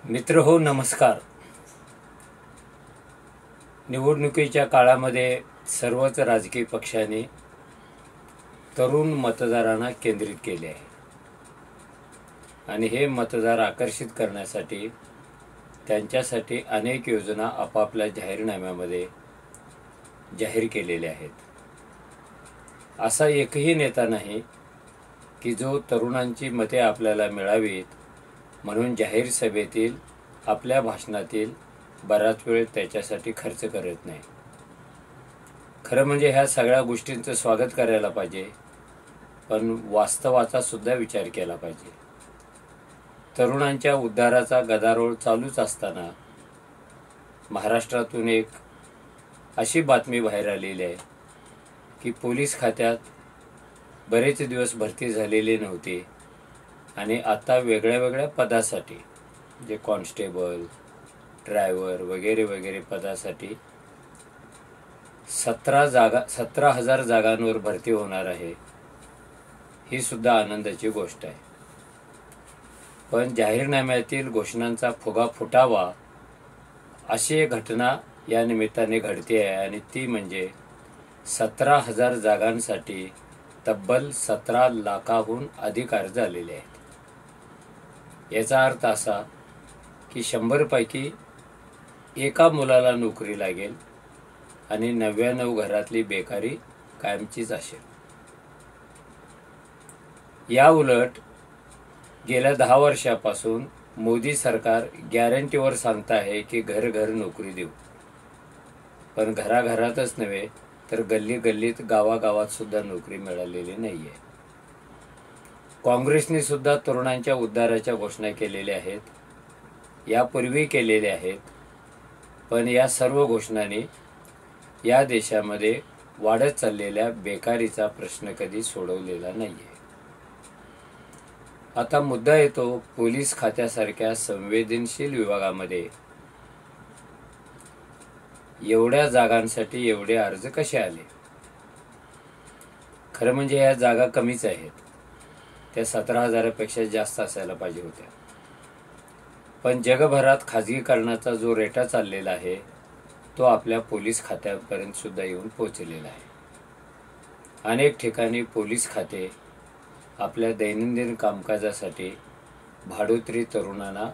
मित्र हो नमस्कार. निवडणुकीच्या काळामध्ये सर्वच राजकीय पक्षांनी तरुण मतदारांना केंद्रित केले आहे आणि हे मतदार आकर्षित करण्यासाठी त्यांच्यासाठी अनेक योजना आपापल्या जाहीरनाम्यामध्ये जाहीर केलेल्या आहेत. असा एकही नेता नाही की जो तरुणांची मते आपल्याला मिळावीत म्हणून जाहीर सभेतील आपल्या भाषणातील बराच वेळ त्याच्यासाठी खर्च करत नाही. खरं म्हणजे ह्या सगळ्या गोष्टींचं स्वागत करायला पाहिजे, पण वास्तवाचा सुद्धा विचार केला पाहिजे. तरुणांच्या उद्धाराचा गदारोळ चालूच असताना महाराष्ट्रातून एक अशी बातमी बाहेर आलेली आहे की पोलीस खात्यात बरेच दिवस भरती झालेले नव्हते आणि आता वेगळ्या वेगळ्या पदासाठी जे कॉन्स्टेबल, ड्रायव्हर वगैरे वगैरे पदासाठी 17,000 जागांवर भरती होणार आहे. ही सुद्धा आनंदाची गोष्ट आहे. पण जाहीरनाम्यातील घोषणांचा फुगा फुटावा अशी एक घटना या निमित्ताने घडते आहे आणि ती म्हणजे 17,000 जागांसाठी तब्बल 17 लाखाहून अधिक अर्ज आलेले आहेत. याचा अर्थ असा की 100 पैकी एका मुलाला नोकरी लागेल आणि 99 घरातली बेकारी कायमचीच असेल. या उलट गेल्या 10 वर्षापासून मोदी सरकार गॅरंटीवर सांगत आहे की घर घर नोकरी देऊ, पण घराघरातच नव्हे तर गल्ली गल्लीत गावागावात सुद्धा नोकरी मिळालेली नाहीये. काँग्रेसने सुद्धा तरुणांच्या उद्धाराच्या घोषणा केलेल्या आहेत, यापूर्वी केलेल्या आहेत, पण या सर्व घोषणांनी या देशामध्ये वाढत चाललेल्या बेकारीचा प्रश्न कधी सोडवलेला नाहीये. आता मुद्दा येतो पोलीस खात्यासारख्या संवेदनशील विभागामध्ये एवढ्या जागांसाठी एवढे अर्ज कसे आले. खरं म्हणजे या जागा कमीच आहेत. त्या 17,000पेक्षा जास्त असायला पाहिजे होत्या. पण जगभरात खाजगीकरणाचा जो रेटा चाललेला आहे तो आपल्या पोलीस खात्यापर्यंत सुद्धा येऊन पोहोचलेला आहे. अनेक ठिकाणी पोलीस खाते आपल्या दैनंदिन कामकाजासाठी भाडोत्री तरुणांना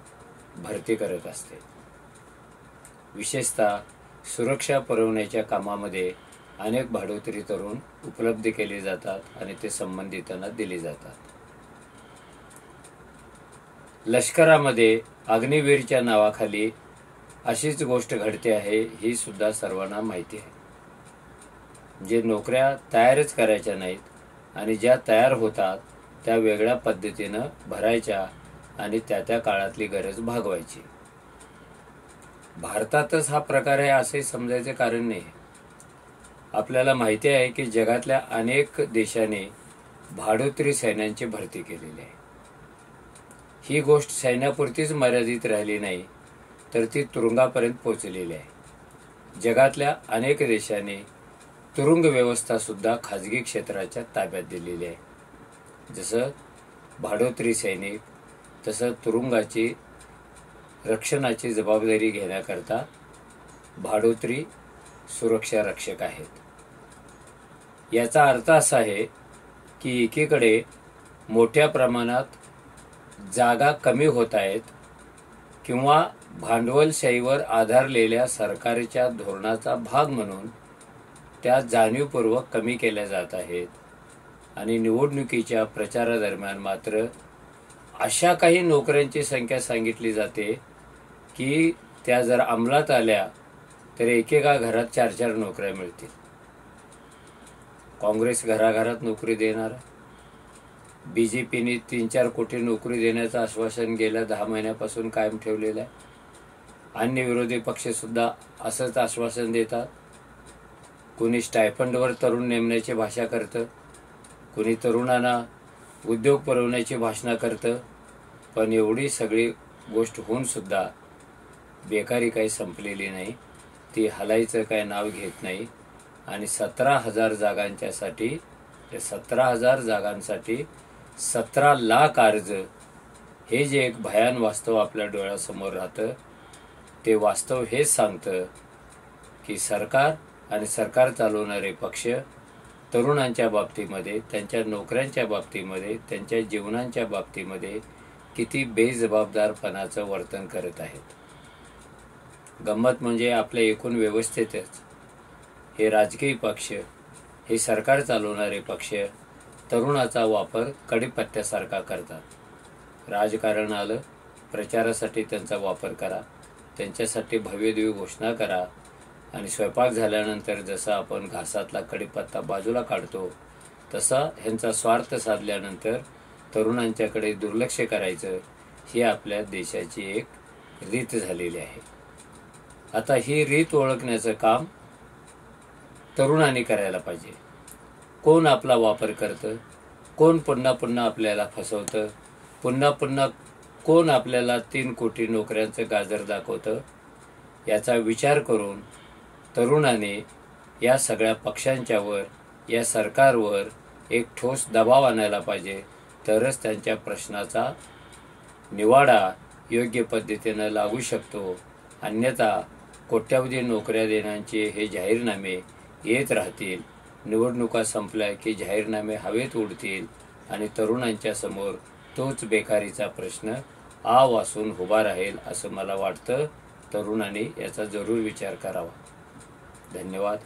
भरती करत असते. विशेषतः सुरक्षा पुरवण्याच्या कामामध्ये अनेक भाडोत्री तरुण उपलब्ध केले जातात आणि ते संबंधितांना दिले जातात. लष्करामध्ये अग्निवीरच्या नावाखाली अशीच गोष्ट घडते आहे, ही सुद्धा सर्वांना माहिती आहे. जे नोकऱ्या तयारच करायच्या नाहीत आणि ज्या तयार होतात त्या वेगळ्या पद्धतीनं भरायच्या आणि त्या काळातली गरज भागवायची. भारतातच हा प्रकार आहे असे समजायचे कारण नाही. आपल्याला माहिती आहे की जगातल्या अनेक देशांनी भाडोत्री सैन्यांची भरती केलेली आहे. ही गोष्ट सैन्यापुरतीच मर्यादित राहिली नाही तर ती तुरुंगापर्यंत पोहोचलेली आहे. जगातल्या अनेक देशांनी तुरुंग व्यवस्था सुद्धा खाजगी क्षेत्राच्या ताब्यात दिलेली आहे. जसं भाडोत्री सैनिक तसं तुरुंगाची रक्षणाची जबाबदारी घेण्याकरता भाडोत्री सुरक्षा रक्षक आहेत. याचा अर्थ असा आहे की एकीकडे मोठ्या प्रमाणात जागा कमी होत आहेत किंवा भांडवलशाहीवर आधारलेल्या सरकारच्या धोरणाचा भाग म्हणून त्या जाणीवपूर्वक कमी केल्या जात आहेत आणि निवडणुकीच्या प्रचारादरम्यान मात्र अशा काही नोकऱ्यांची संख्या सांगितली जाते की त्या जर अंमलात आल्या तर एकेका घरात 4-4 नोकऱ्या मिळतील. काँग्रेस घराघरात नोकरी देणार, BJPने 3-4 कोटी नोकरी देण्याचं आश्वासन गेल्या 10 महिन्यापासून कायम ठेवलेलं आहे. अन्य विरोधी पक्ष सुद्धा असंच आश्वासन देतात. कोणी स्टायफंडवर तरुण नेमण्याची भाषा करतं, कोणी तरुणांना उद्योग पुरवण्याची भाषणं करतं, पण एवढी सगळी गोष्ट होऊन सुद्धा बेकारी काही संपलेली नाही. ती हलायचं काही नाव घेत नाही आणि 17,000 जागांच्यासाठी 17,000 जागांसाठी 17 लाख अर्ज हे जे एक भयान वास्तव आपल्या डोळ्यासमोर राहतं, ते वास्तव हेच सांगतं की सरकार आणि सरकार चालवणारे पक्ष तरुणांच्या बाबतीमध्ये, त्यांच्या नोकऱ्यांच्या बाबतीमध्ये, त्यांच्या जीवनांच्या बाबतीमध्ये किती बेजबाबदारपणाचं वर्तन करत आहेत. गंमत म्हणजे आपल्या एकूण व्यवस्थेतच हे राजकीय पक्ष, हे सरकार चालवणारे पक्ष तरुणाचा वापर कडीपत्त्यासारखा करतात. राजकारण आलं, प्रचारासाठी त्यांचा वापर करा, त्यांच्यासाठी भव्यदिव्य घोषणा करा आणि स्वयंपाक झाल्यानंतर जसा आपण घासातला कडीपत्ता बाजूला काढतो तसा ह्यांचा स्वार्थ साधल्यानंतर तरुणांच्याकडे दुर्लक्ष करायचं, ही आपल्या देशाची एक रीत झालेली आहे. आता ही रीत ओळखण्याचं काम तरुणांनी करायला पाहिजे. कोण आपला वापर करतं, कोण पुन्हा पुन्हा आपल्याला फसवतं, पुन्हा पुन्हा कोण आपल्याला 3 कोटी नोकऱ्यांचं गाजर दाखवतं, याचा विचार करून तरुणाने या सगळ्या पक्षांच्यावर, या सरकारवर एक ठोस दबाव आणायला पाहिजे. तरच त्यांच्या प्रश्नाचा निवाडा योग्य पद्धतीनं लागू शकतो. अन्यथा कोट्यावधी नोकऱ्या देण्याचे हे जाहीरनामे येत राहतील. निवडणुका संपल्या की जाहीरनामे हवेत उडतील आणि तरुणांच्या समोर तोच बेकारीचा प्रश्न आ वासून उभा राहील असं मला वाटतं. तरुणांनी याचा जरूर विचार करावा. धन्यवाद.